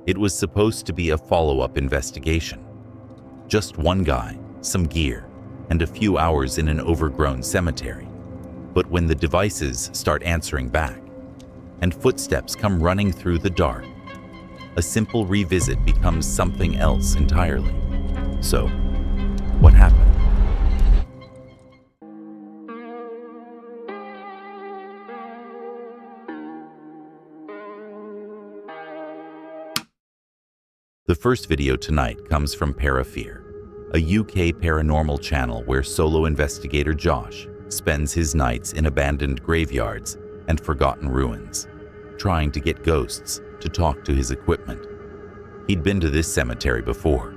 It was supposed to be a follow-up investigation. Just one guy, some gear, and a few hours in an overgrown cemetery. But when the devices start answering back, and footsteps come running through the dark, a simple revisit becomes something else entirely. So, what happened? The first video tonight comes from ParaFear, a UK paranormal channel where solo investigator Josh spends his nights in abandoned graveyards and forgotten ruins, trying to get ghosts to talk to his equipment. He'd been to this cemetery before,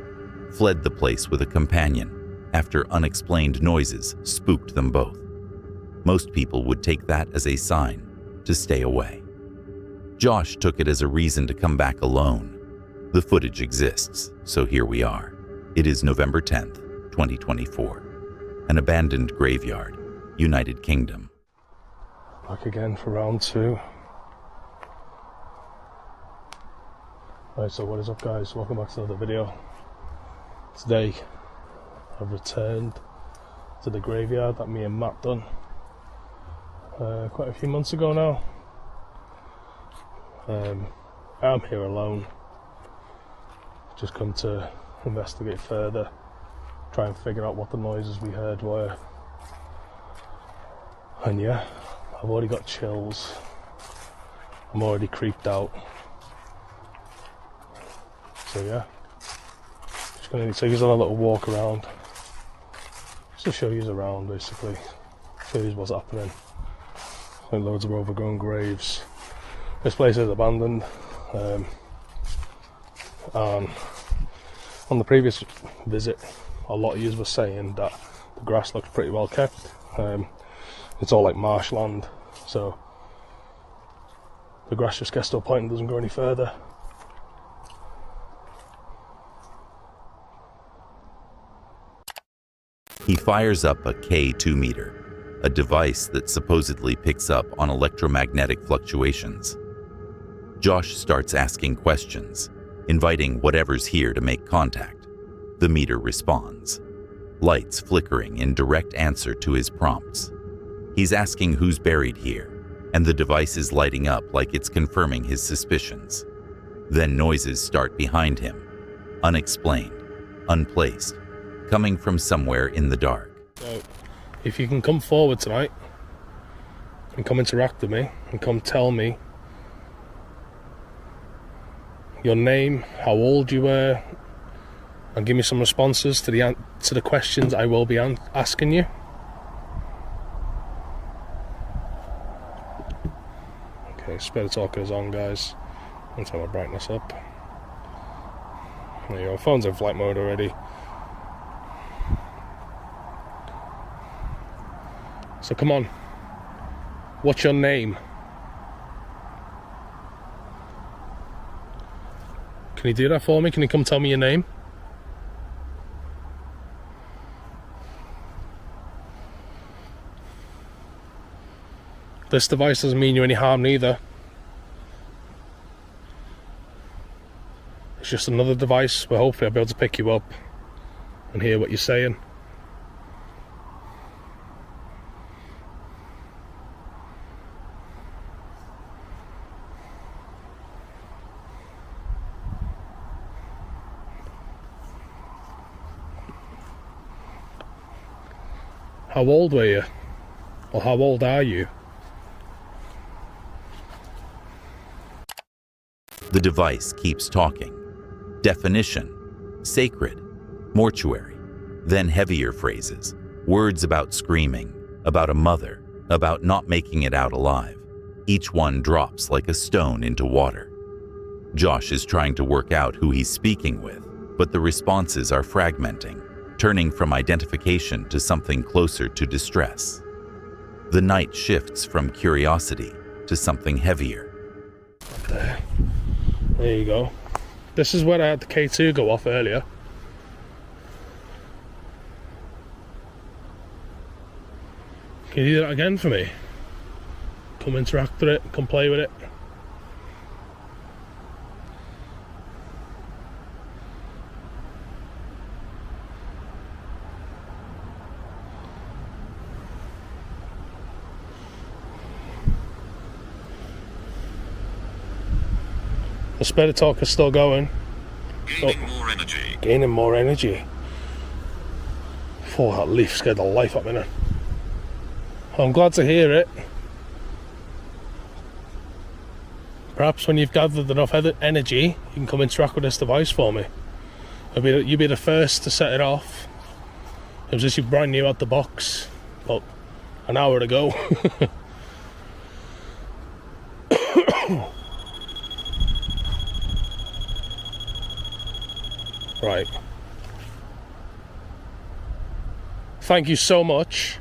fled the place with a companion after unexplained noises spooked them both. Most people would take that as a sign to stay away. Josh took it as a reason to come back alone. The footage exists, so here we are. It is November 10th, 2024. An abandoned graveyard, United Kingdom. Back again for round 2. Right, so what is up, guys? Welcome back to another video. Today, I've returned to the graveyard that me and Matt done quite a few months ago now. I'm here alone. Just come to investigate further, try and figure out what the noises we heard were. And yeah, I've already got chills. I'm already creeped out. So yeah, just gonna take us on a little walk around, just to show you around, basically, show you what's happening. Like loads of overgrown graves. This place is abandoned. And on the previous visit, a lot of you were saying that the grass looks pretty well kept. It's all like marshland, so the grass just gets to a point and doesn't go any further. He fires up a K2 meter, a device that supposedly picks up on electromagnetic fluctuations. Josh starts asking questions, inviting whatever's here to make contact. The meter responds, lights flickering in direct answer to his prompts. He's asking who's buried here, and the device is lighting up like it's confirming his suspicions. Then noises start behind him, unexplained, unplaced, coming from somewhere in the dark. So, if you can come forward tonight, and come interact with me, and come tell me your name, how old you were, and give me some responses to the questions I will be asking you. Okay, Spirit Talker is on, guys. I'll turn my brightness up. There you go, phone's in flight mode already. So come on, what's your name? Can you do that for me? Can you come tell me your name? This device doesn't mean you any harm neither. It's just another device where hopefully I'll be able to pick you up and hear what you're saying. How old were you? Or how old are you? The device keeps talking. Definition, sacred, mortuary, then heavier phrases, words about screaming, about a mother, about not making it out alive. Each one drops like a stone into water. Josh is trying to work out who he's speaking with, but the responses are fragmenting, turning from identification to something closer to distress. The night shifts from curiosity to something heavier. There you go. This is where I had the K2 go off earlier. Can you do that again for me? Come interact with it, come play with it. The spirit talker's still going. Gaining more energy. Gaining more energy. Oh, that leaf scared the life out of me now. I'm glad to hear it. Perhaps when you've gathered enough energy, you can come interact with this device for me. You'll be the first to set it off. It was just brand new out the box, about an hour ago. Right. Thank you so much.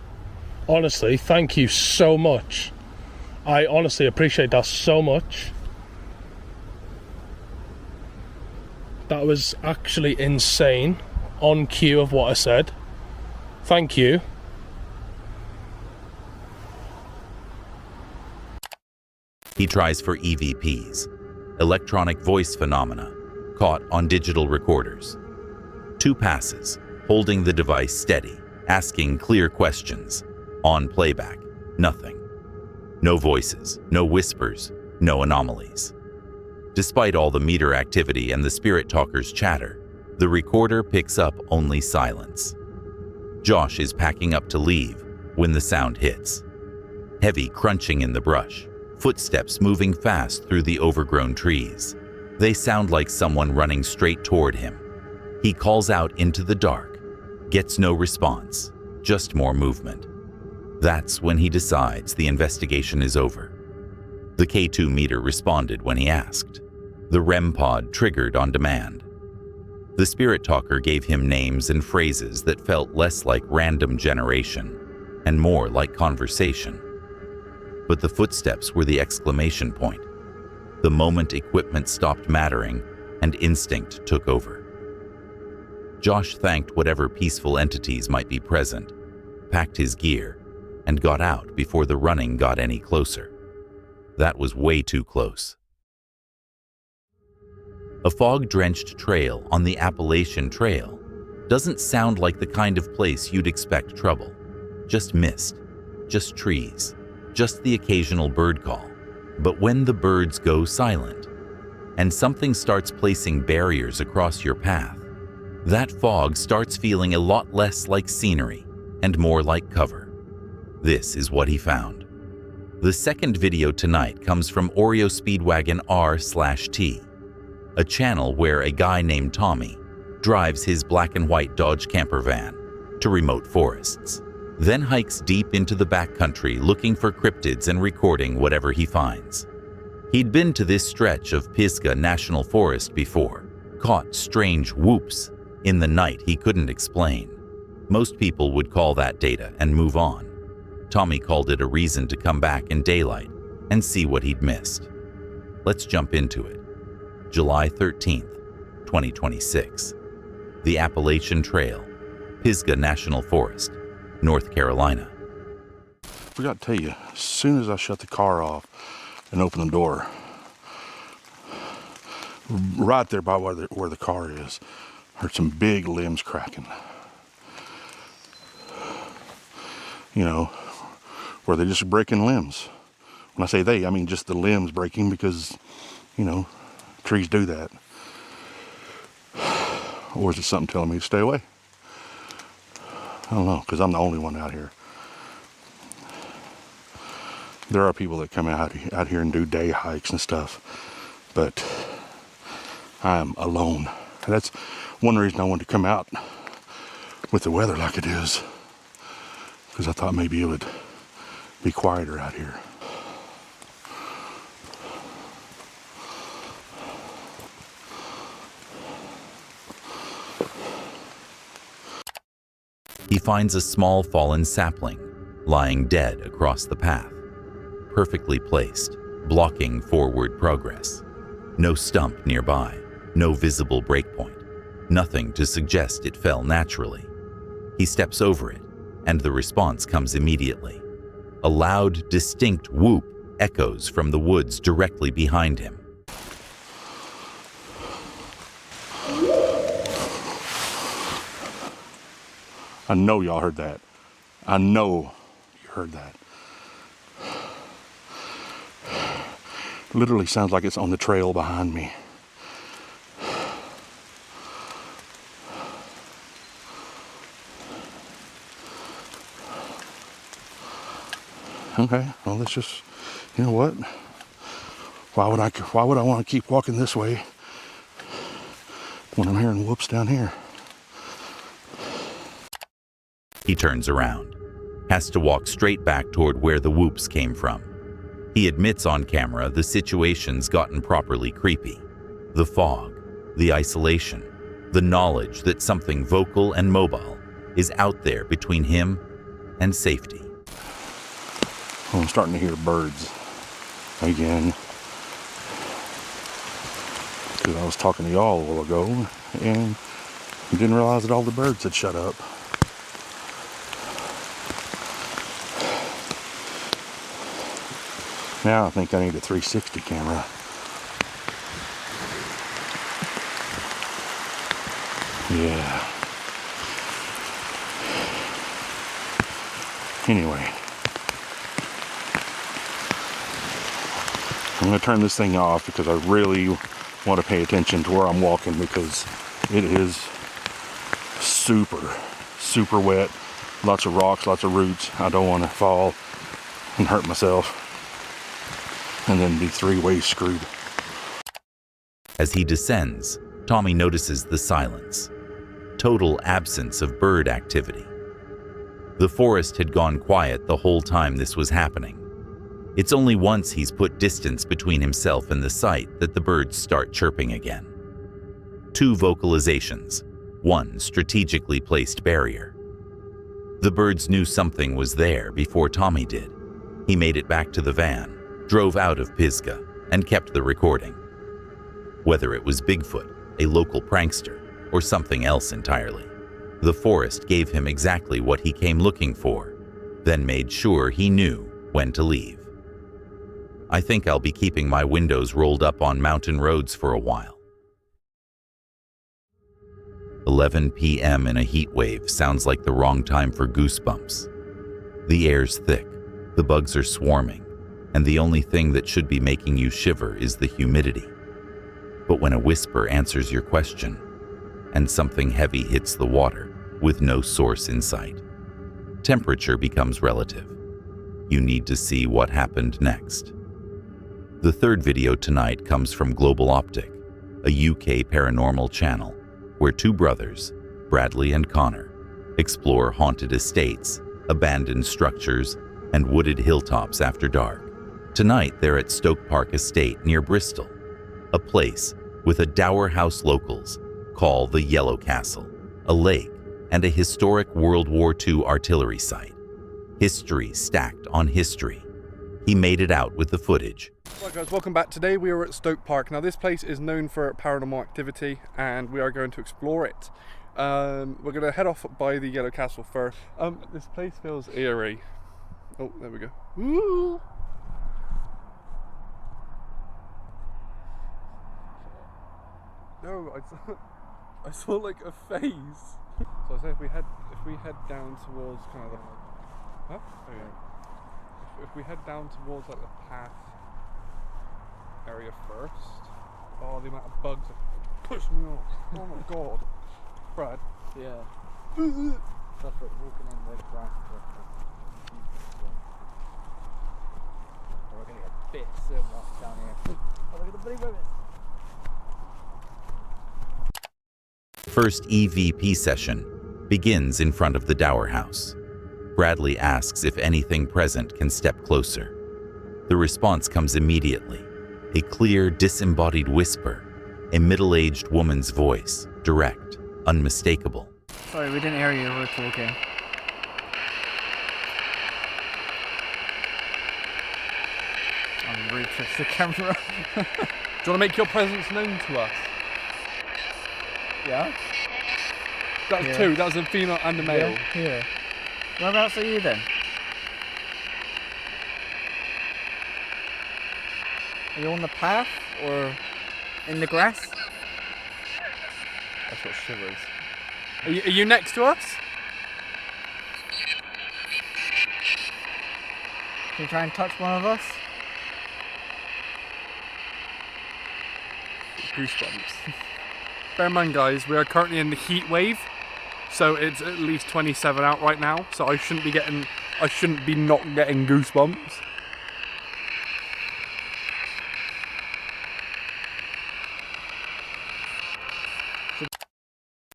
Honestly, thank you so much. I honestly appreciate that so much. That was actually insane. On cue of what I said. Thank you. He tries for EVPs, electronic voice phenomena, caught on digital recorders. 2 passes, holding the device steady, asking clear questions. On playback, nothing. No voices, no whispers, no anomalies. Despite all the meter activity and the spirit talker's chatter, the recorder picks up only silence. Josh is packing up to leave when the sound hits. Heavy crunching in the brush, footsteps moving fast through the overgrown trees. They sound like someone running straight toward him. He calls out into the dark, gets no response, just more movement. That's when he decides the investigation is over. The K2 meter responded when he asked. The REM pod triggered on demand. The spirit talker gave him names and phrases that felt less like random generation and more like conversation. But the footsteps were the exclamation point. The moment equipment stopped mattering and instinct took over. Josh thanked whatever peaceful entities might be present, packed his gear, and got out before the running got any closer. That was way too close. A fog-drenched trail on the Appalachian Trail doesn't sound like the kind of place you'd expect trouble. Just mist, just trees, just the occasional bird call. But when the birds go silent, and something starts placing barriers across your path, that fog starts feeling a lot less like scenery and more like cover. This is what he found. The second video tonight comes from Oreo Speedwagon R/T, a channel where a guy named Tommy drives his black and white Dodge camper van to remote forests, then hikes deep into the backcountry looking for cryptids and recording whatever he finds. He'd been to this stretch of Pisgah National Forest before, caught strange whoops in the night he couldn't explain. Most people would call that data and move on. Tommy called it a reason to come back in daylight and see what he'd missed. Let's jump into it. July 13th, 2026. The Appalachian Trail, Pisgah National Forest, North Carolina. Forgot to tell you, as soon as I shut the car off and opened the door, right there by where the car is, heard some big limbs cracking. You know, where they're just breaking limbs. When I say they, I mean just the limbs breaking because, you know, trees do that. Or is it something telling me to stay away? I don't know, because I'm the only one out here. There are people that come out here and do day hikes and stuff, but I'm alone. And that's one reason I wanted to come out with the weather like it is, because I thought maybe it would be quieter out here. He finds a small fallen sapling lying dead across the path, perfectly placed, blocking forward progress. No stump nearby, no visible breakpoint, nothing to suggest it fell naturally. He steps over it, and the response comes immediately. A loud, distinct whoop echoes from the woods directly behind him. I know y'all heard that. I know you heard that. Literally sounds like it's on the trail behind me. Okay, well, let's just, you know what? Why would I want to keep walking this way when I'm hearing whoops down here? He turns around, has to walk straight back toward where the whoops came from. He admits on camera the situation's gotten properly creepy. The fog, the isolation, the knowledge that something vocal and mobile is out there between him and safety. I'm starting to hear birds again. Because I was talking to y'all a while ago and didn't realize that all the birds had shut up. Now I think I need a 360 camera. Yeah. Anyway. I'm going to turn this thing off because I really want to pay attention to where I'm walking, because it is super wet. Lots of rocks, lots of roots. I don't want to fall and hurt myself and then be three-way screwed. As he descends, Tommy notices the silence. Total absence of bird activity. The forest had gone quiet the whole time this was happening. It's only once he's put distance between himself and the site that the birds start chirping again. 2 vocalizations, 1 strategically placed barrier. The birds knew something was there before Tommy did. He made it back to the van, drove out of Pisgah, and kept the recording. Whether it was Bigfoot, a local prankster, or something else entirely, the forest gave him exactly what he came looking for, then made sure he knew when to leave. I think I'll be keeping my windows rolled up on mountain roads for a while. 11 p.m. in a heat wave sounds like the wrong time for goosebumps. The air's thick, the bugs are swarming, and the only thing that should be making you shiver is the humidity. But when a whisper answers your question, and something heavy hits the water with no source in sight, temperature becomes relative. You need to see what happened next. The third video tonight comes from Global Optic, a UK paranormal channel where 2 brothers, Bradley and Connor, explore haunted estates, abandoned structures, and wooded hilltops after dark. Tonight they're at Stoke Park Estate near Bristol, a place with a dower house locals call the Yellow Castle, a lake, and a historic World War II artillery site. History stacked on history. He made it out with the footage. Right guys, welcome back. Today we are at Stoke Park. Now this place is known for paranormal activity and we are going to explore it. We're going to head off by the Yellow Castle first. This place feels eerie. Oh, there we go. Woo! No, I saw like a face. So I say if we head down towards kind of the, huh? Oh yeah. If we head down towards like the path area first. Oh, the amount of bugs are pushing me off. Oh my god. Brad. Yeah. That's what walking in the grass. We're gonna get bit so much down here. Oh, look at the bloody rabbits. First EVP session begins in front of the dower house. Bradley asks if anything present can step closer. The response comes immediately. A clear, disembodied whisper, a middle-aged woman's voice, direct, unmistakable. Sorry, we didn't hear you. We were talking. I'm really the camera. Do you want to make your presence known to us? Yeah? That was 2. That was a female and a male. Yeah. Whereabouts are you then? Are you on the path or in the grass? That's what shivers. Are you next to us? Can you try and touch one of us? Goosebumps. Bear in mind guys, we are currently in the heat wave, so it's at least 27 out right now, so I shouldn't be getting I shouldn't be not getting goosebumps.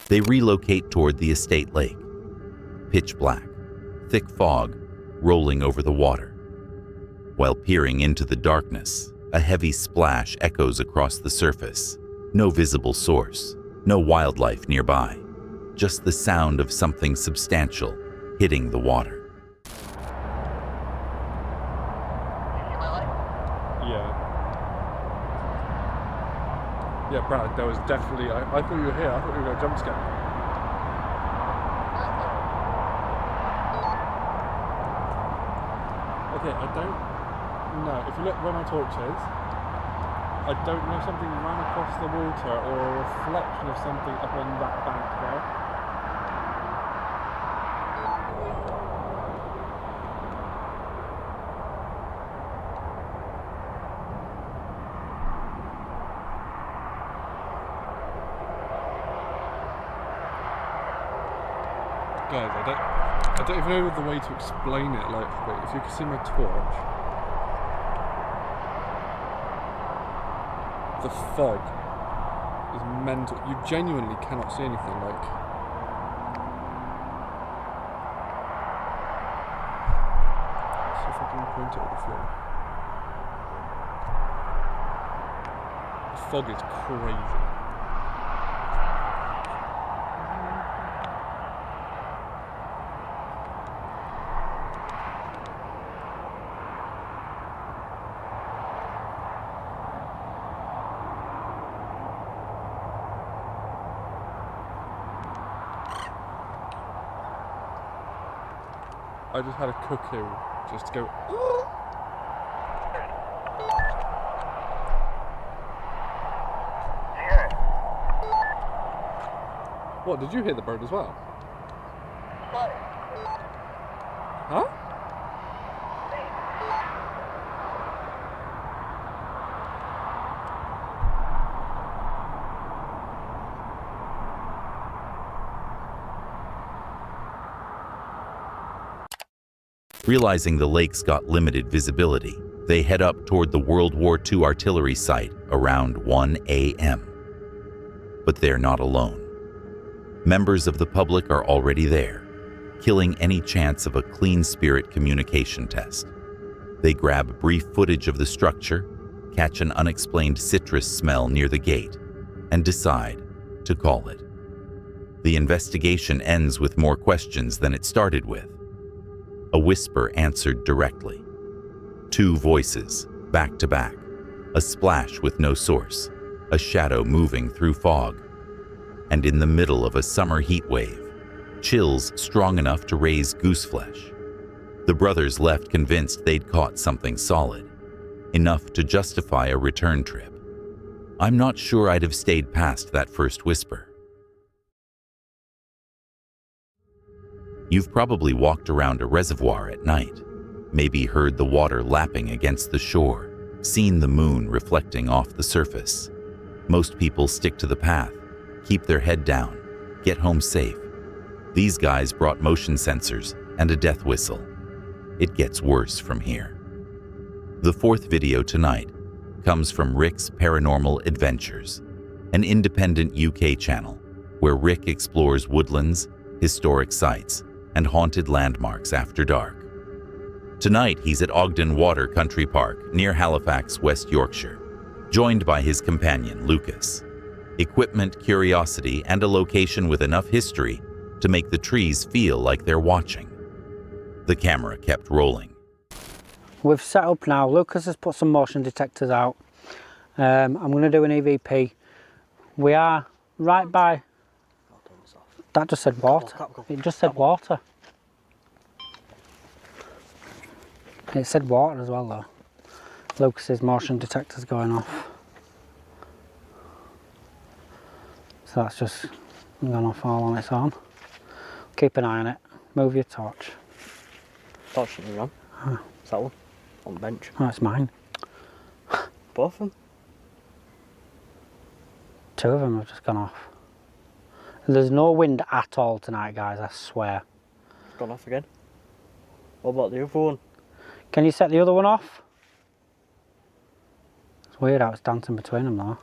They relocate toward the estate lake. Pitch black, thick fog rolling over the water. While peering into the darkness, a heavy splash echoes across the surface. No visible source, no wildlife nearby, just the sound of something substantial hitting the water. Yeah, Brad, there was definitely... I thought you were here. I thought you were going to jump scare. Okay, I don't know. If you look where my torch is, I don't know if something ran across the water or a reflection of something up on that bank there. Guys, I don't even know the way to explain it, like, but if you can see my torch, the fog is mental. You genuinely cannot see anything, like. Let's see if I can point it at the floor. The fog is crazy. I just had a cuckoo just to go. What, did you hear the bird as well? Huh? Realizing the lake's got limited visibility, they head up toward the World War II artillery site around 1 a.m. But they're not alone. Members of the public are already there, killing any chance of a clean spirit communication test. They grab brief footage of the structure, catch an unexplained citrus smell near the gate, and decide to call it. The investigation ends with more questions than it started with. A whisper answered directly. Two voices, back to back. A splash with no source. A shadow moving through fog. And in the middle of a summer heat wave, chills strong enough to raise gooseflesh. The brothers left convinced they'd caught something solid, enough to justify a return trip. I'm not sure I'd have stayed past that first whisper. You've probably walked around a reservoir at night, maybe heard the water lapping against the shore, seen the moon reflecting off the surface. Most people stick to the path, keep their head down, get home safe. These guys brought motion sensors and a death whistle. It gets worse from here. The fourth video tonight comes from Rick's Paranormal Adventures, an independent UK channel where Rick explores woodlands, historic sites, and haunted landmarks after dark. Tonight, he's at Ogden Water Country Park near Halifax, West Yorkshire, joined by his companion, Lucas. Equipment, curiosity, and a location with enough history to make the trees feel like they're watching. The camera kept rolling. We've set up now. Lucas has put some motion detectors out. I'm going to do an EVP. We are right by... That just said water. It just said water. It said water as well though. Lucas's motion detector's going off. So that's just gone off all on its own. Keep an eye on it. Move your torch. Torch something wrong. Huh. Is that one? On the bench. Oh, it's mine. Both of them? Two of them have just gone off. There's no wind at all tonight, guys, I swear. Gone off again. What about the other one? Can you set the other one off? It's weird how it's dancing between them though.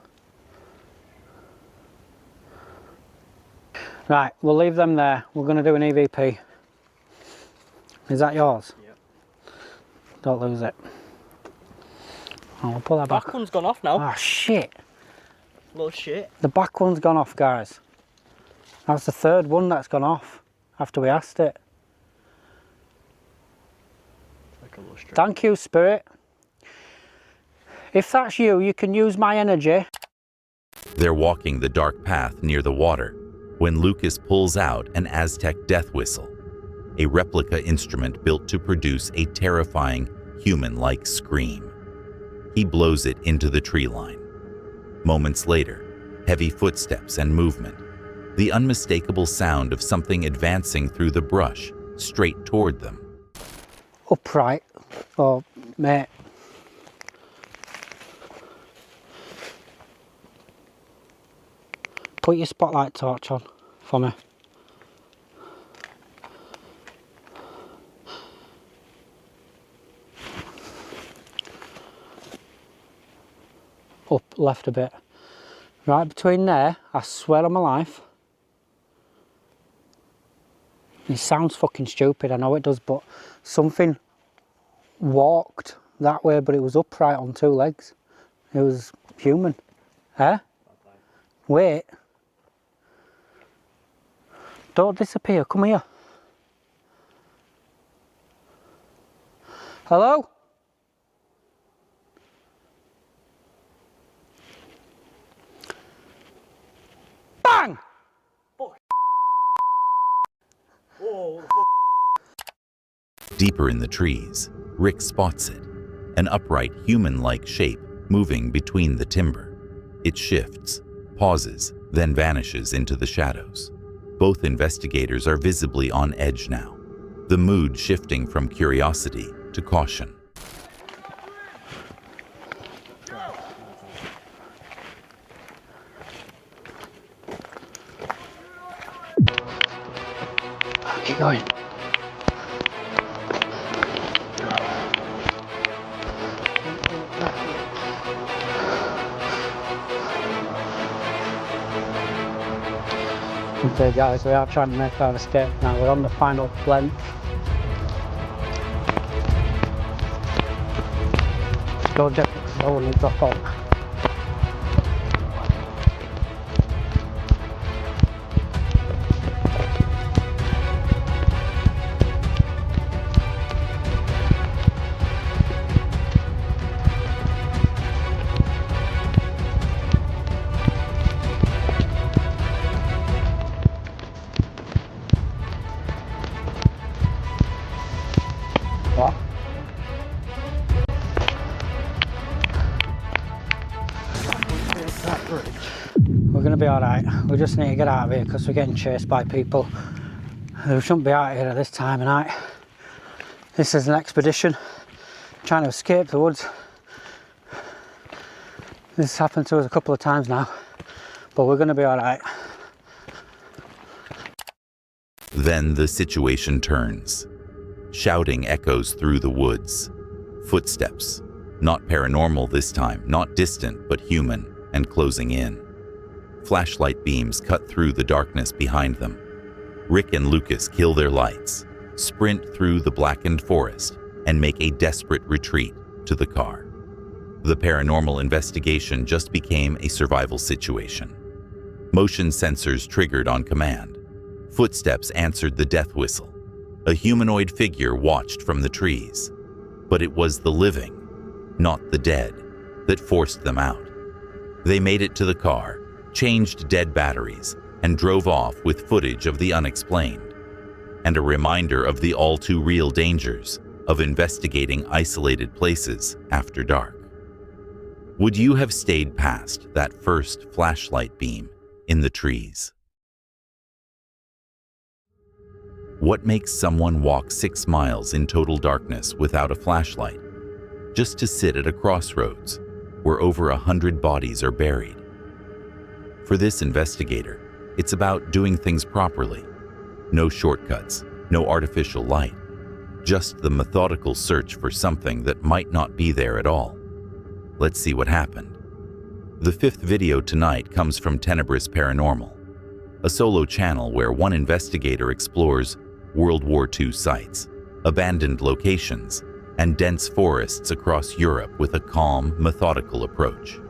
Right, we'll leave them there. We're going to do an EVP. Is that yours? Yep. Don't lose it. Oh, we'll pull that back. Back one's gone off now. Ah, shit. Little shit. The back one's gone off, guys. That's the third one that's gone off after we asked it. Like a little strip. Thank you, Spirit. If that's you, you can use my energy. They're walking the dark path near the water when Lucas pulls out an Aztec death whistle, a replica instrument built to produce a terrifying, human-like scream. He blows it into the tree line. Moments later, heavy footsteps and movement, the unmistakable sound of something advancing through the brush straight toward them. Upright. Oh, mate. Put your spotlight torch on for me. Up left a bit. Right between there, I swear on my life. It sounds fucking stupid, I know it does, but something walked that way, but it was upright on two legs. It was human. Eh? Wait. Don't disappear, come here. Hello? Bang! Deeper in the trees, Rick spots it, an upright human-like shape moving between the timber. It shifts, pauses, then vanishes into the shadows. Both investigators are visibly on edge now, the mood shifting from curiosity to caution. Keep going. Okay guys, we are trying to make our escape now. We're on the final length. Go Jack, no one needs to drop on. What? We're going to be alright. We just need to get out of here because we're getting chased by people who shouldn't be out here at this time of night. This is an expedition trying to escape the woods. This has happened to us a couple of times now, but we're going to be alright. Then the situation turns. Shouting echoes through the woods. Footsteps. Not paranormal this time, not distant, but human, and closing in. Flashlight beams cut through the darkness behind them. Rick and Lucas kill their lights, sprint through the blackened forest, and make a desperate retreat to the car. The paranormal investigation just became a survival situation. Motion sensors triggered on command. Footsteps answered the death whistle. A humanoid figure watched from the trees. But it was the living, not the dead, that forced them out. They made it to the car, changed dead batteries, and drove off with footage of the unexplained, and a reminder of the all-too-real dangers of investigating isolated places after dark. Would you have stayed past that first flashlight beam in the trees? What makes someone walk 6 miles in total darkness without a flashlight, just to sit at a crossroads where over 100 bodies are buried? For this investigator, it's about doing things properly. No shortcuts, no artificial light, just the methodical search for something that might not be there at all. Let's see what happened. The fifth video tonight comes from Tenebrous Paranormal, a solo channel where one investigator explores World War II sites, abandoned locations, and dense forests across Europe with a calm, methodical approach.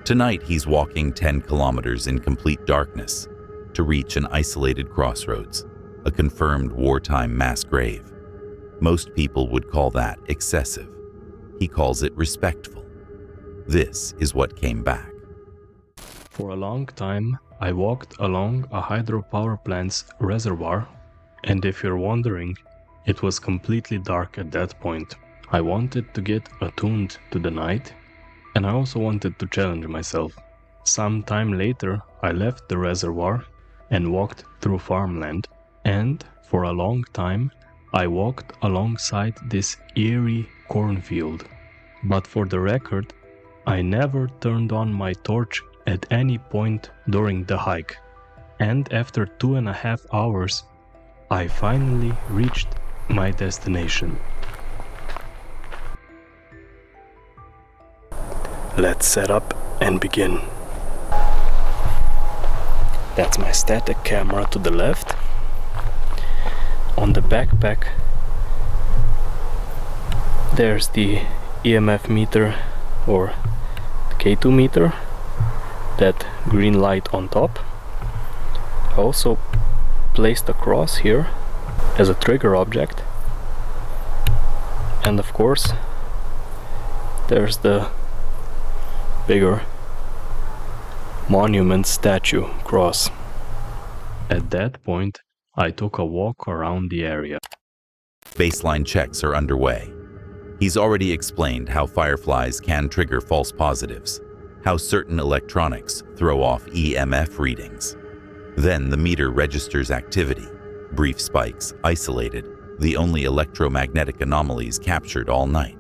Tonight he's walking 10 kilometers in complete darkness to reach an isolated crossroads, a confirmed wartime mass grave. Most people would call that excessive. He calls it respectful. This is what came back. For a long time, I walked along a hydropower plant's reservoir, and if you're wondering, it was completely dark at that point. I wanted to get attuned to the night, and I also wanted to challenge myself. Some time later, I left the reservoir and walked through farmland, and for a long time, I walked alongside this eerie cornfield. But for the record, I never turned on my torch at any point during the hike, and after 2.5 hours, I finally reached my destination. Let's set up and begin. That's my static camera to the left. On the backpack, there's the EMF meter or K2 meter, that green light on top. I also placed a cross here as a trigger object, and of course there's the bigger monument statue cross. At that point, I took a walk around the area. Baseline checks are underway. He's already explained how fireflies can trigger false positives, how certain electronics throw off EMF readings. Then the meter registers activity, brief spikes isolated, the only electromagnetic anomalies captured all night.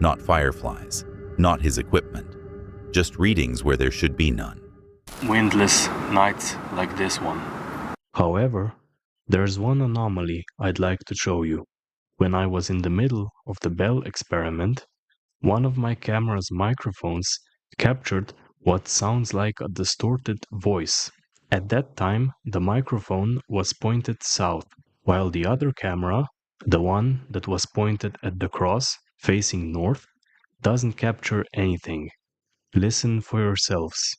Not fireflies, not his equipment, just readings where there should be none. Windless nights like this one. However, there's one anomaly I'd like to show you. When I was in the middle of the Bell experiment, one of my camera's microphones captured what sounds like a distorted voice. At that time, the microphone was pointed south, while the other camera, the one that was pointed at the cross, facing north, doesn't capture anything. Listen for yourselves.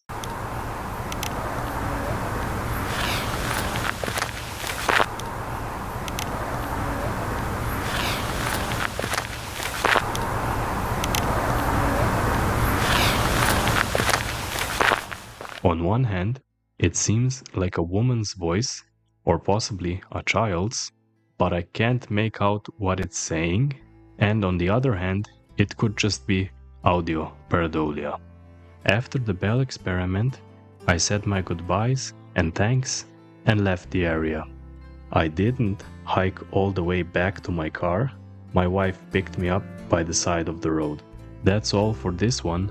On one hand, it seems like a woman's voice, or possibly a child's, but I can't make out what it's saying, and on the other hand, it could just be audio pareidolia. After the Bell experiment, I said my goodbyes and thanks and left the area. I didn't hike all the way back to my car. My wife picked me up by the side of the road. That's all for this one.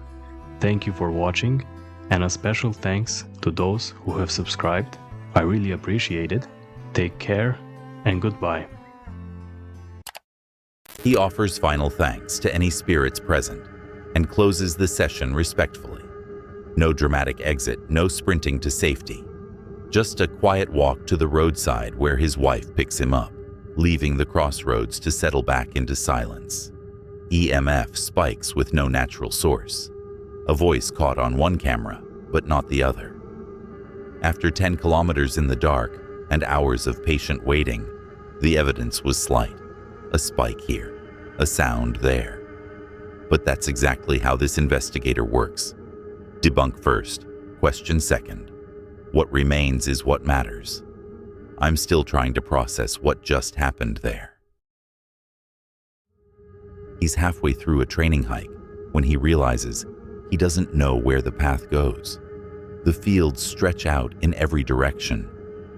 Thank you for watching, and a special thanks to those who have subscribed. I really appreciate it. Take care and goodbye. He offers final thanks to any spirits present and closes the session respectfully. No dramatic exit, no sprinting to safety. Just a quiet walk to the roadside where his wife picks him up, leaving the crossroads to settle back into silence. EMF spikes with no natural source. A voice caught on one camera, but not the other. After 10 kilometers in the dark and hours of patient waiting, the evidence was slight. A spike here, a sound there. But that's exactly how this investigator works. Debunk first, question second. What remains is what matters. I'm still trying to process what just happened there. He's halfway through a training hike when he realizes he doesn't know where the path goes. The fields stretch out in every direction.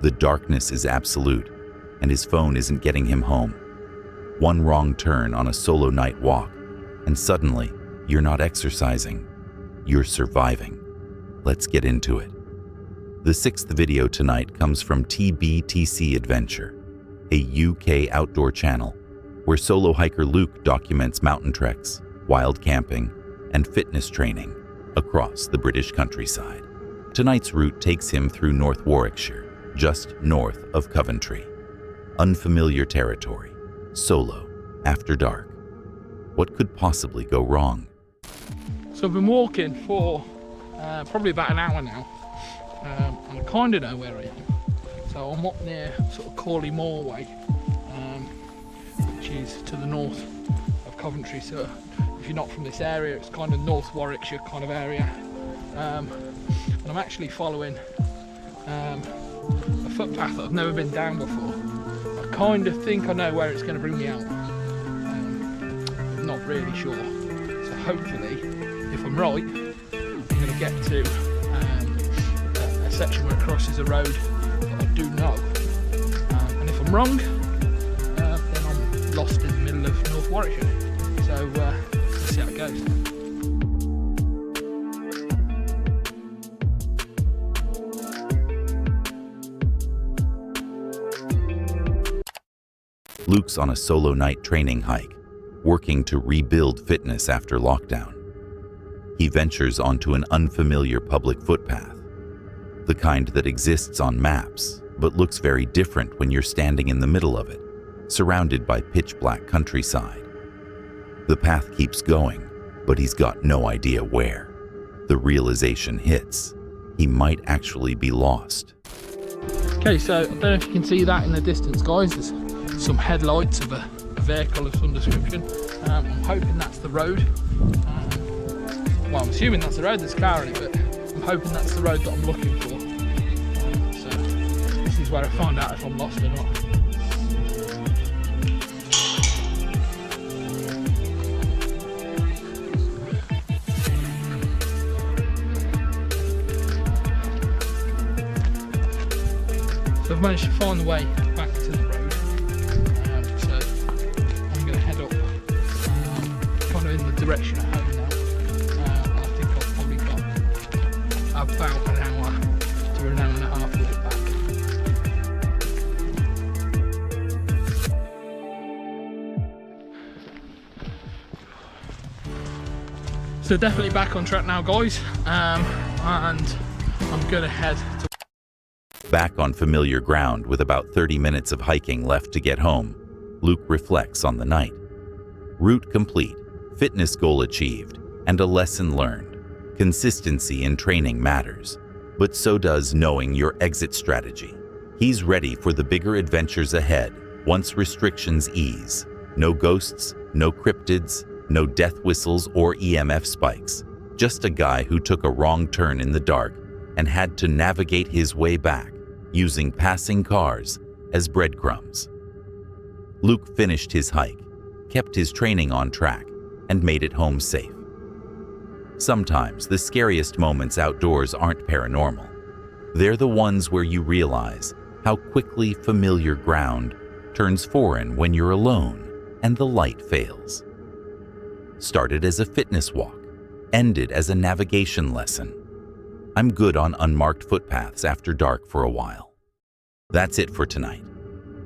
The darkness is absolute, and his phone isn't getting him home. One wrong turn on a solo night walk, and suddenly you're not exercising, you're surviving. Let's get into it. The sixth video tonight comes from TBTC Adventure, a UK outdoor channel where solo hiker Luke documents mountain treks, wild camping, and fitness training across the British countryside. Tonight's route takes him through North Warwickshire, just north of Coventry. Unfamiliar territory, solo, after dark. What could possibly go wrong? So I've been walking for probably about an hour now, and I kind of know where I am. So I'm up near sort of Corley Moor way, which is to the north of Coventry. So if you're not from this area, it's kind of North Warwickshire kind of area. And I'm actually following a footpath that I've never been down before. I kind of think I know where it's going to bring me out. I'm not really sure. So hopefully, if I'm right, I'm going to get to a section where it crosses a road that I do know. And if I'm wrong, then I'm lost in the middle of North Warwickshire. So let's see how it goes. Luke's on a solo night training hike, working to rebuild fitness after lockdown. He ventures onto an unfamiliar public footpath, the kind that exists on maps, but looks very different when you're standing in the middle of it, surrounded by pitch-black countryside. The path keeps going, but he's got no idea where. The realization hits. He might actually be lost. Okay, so I don't know if you can see that in the distance, guys. There's some headlights of a vehicle of some description. I'm hoping that's the road. Well, I'm assuming that's the road, there's a car in it, but I'm hoping that's the road that I'm looking for. So this is where I find out if I'm lost or not. So I've managed to find the way back to the road. So I'm going to head up kind of in the direction of home now. I think I've probably got about an hour to an hour and a half walk back. So definitely back on track now, guys, and I'm going to head to... Back on familiar ground with about 30 minutes of hiking left to get home, Luke reflects on the night. Route complete, fitness goal achieved, and a lesson learned. Consistency in training matters, but so does knowing your exit strategy. He's ready for the bigger adventures ahead once restrictions ease. No ghosts, no cryptids, no death whistles or EMF spikes. Just a guy who took a wrong turn in the dark and had to navigate his way back, using passing cars as breadcrumbs. Luke finished his hike, kept his training on track, and made it home safe. Sometimes the scariest moments outdoors aren't paranormal. They're the ones where you realize how quickly familiar ground turns foreign when you're alone and the light fails. Started as a fitness walk, ended as a navigation lesson. I'm good on unmarked footpaths after dark for a while. That's it for tonight.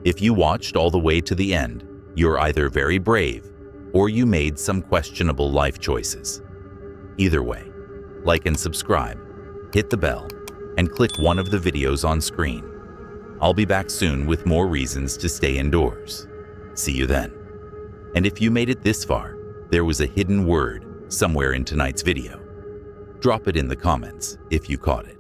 If you watched all the way to the end, you're either very brave or you made some questionable life choices. Either way, like and subscribe, hit the bell, and click one of the videos on screen. I'll be back soon with more reasons to stay indoors. See you then. And if you made it this far, there was a hidden word somewhere in tonight's video. Drop it in the comments if you caught it.